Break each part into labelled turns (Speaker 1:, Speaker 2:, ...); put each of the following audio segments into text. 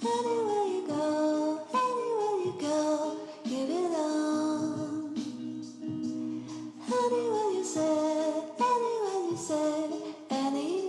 Speaker 1: Anywhere you go, give it on. Anywhere you say, anywhere.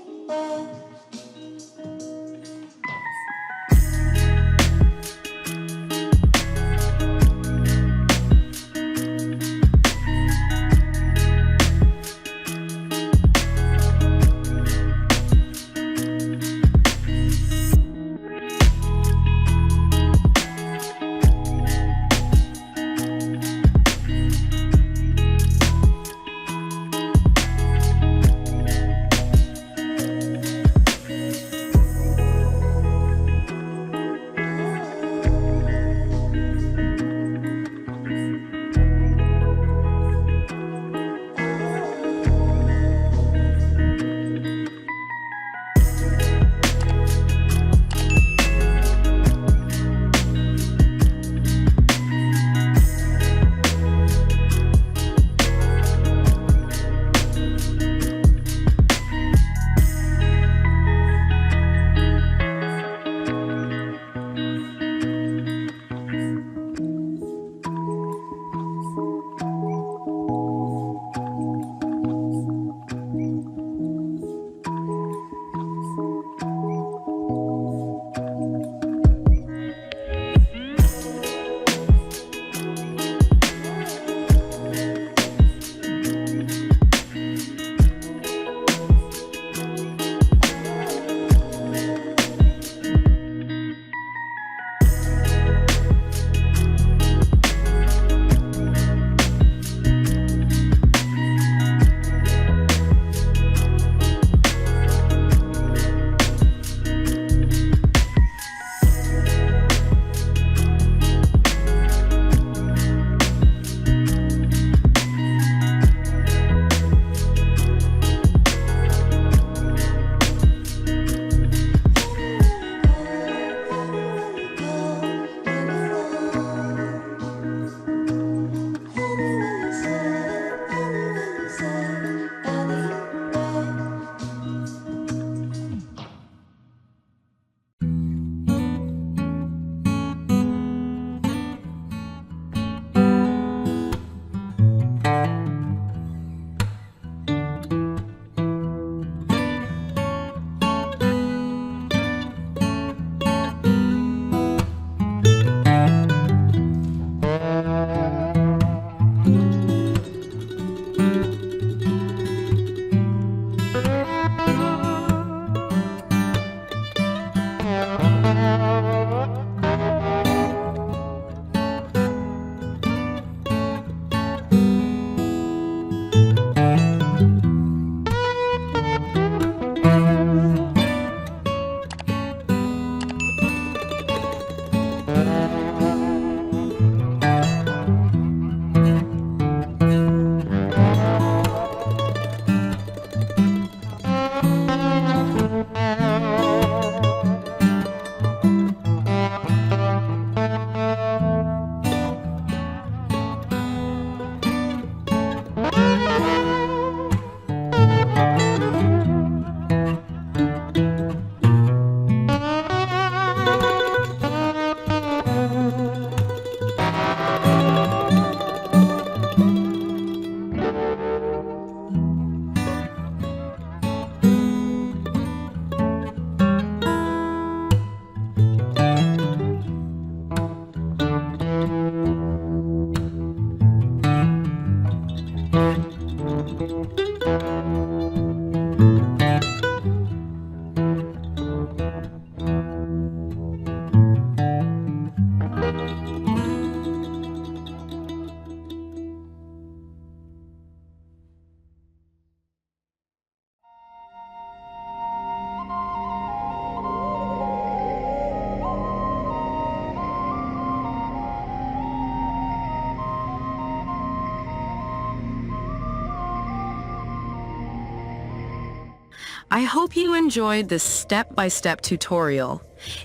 Speaker 2: I hope you enjoyed this step-by-step tutorial.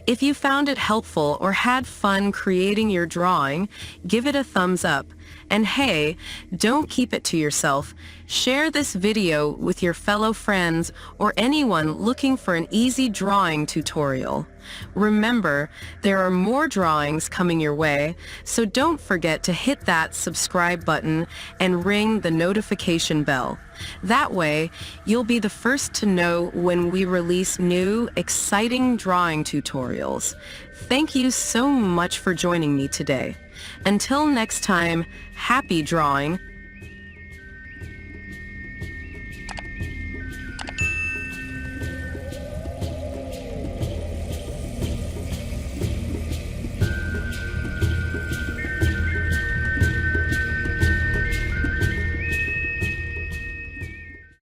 Speaker 2: If you found it helpful or had fun creating your drawing, give it a thumbs up. And hey, don't keep it to yourself. Share this video with your fellow friends or anyone looking for an easy drawing tutorial. Remember, there are more drawings coming your way, so don't forget to hit that subscribe button and ring the notification bell. That way, you'll be the first to know when we release new, exciting drawing tutorials. Thank you so much for joining me today. Until next time, happy drawing!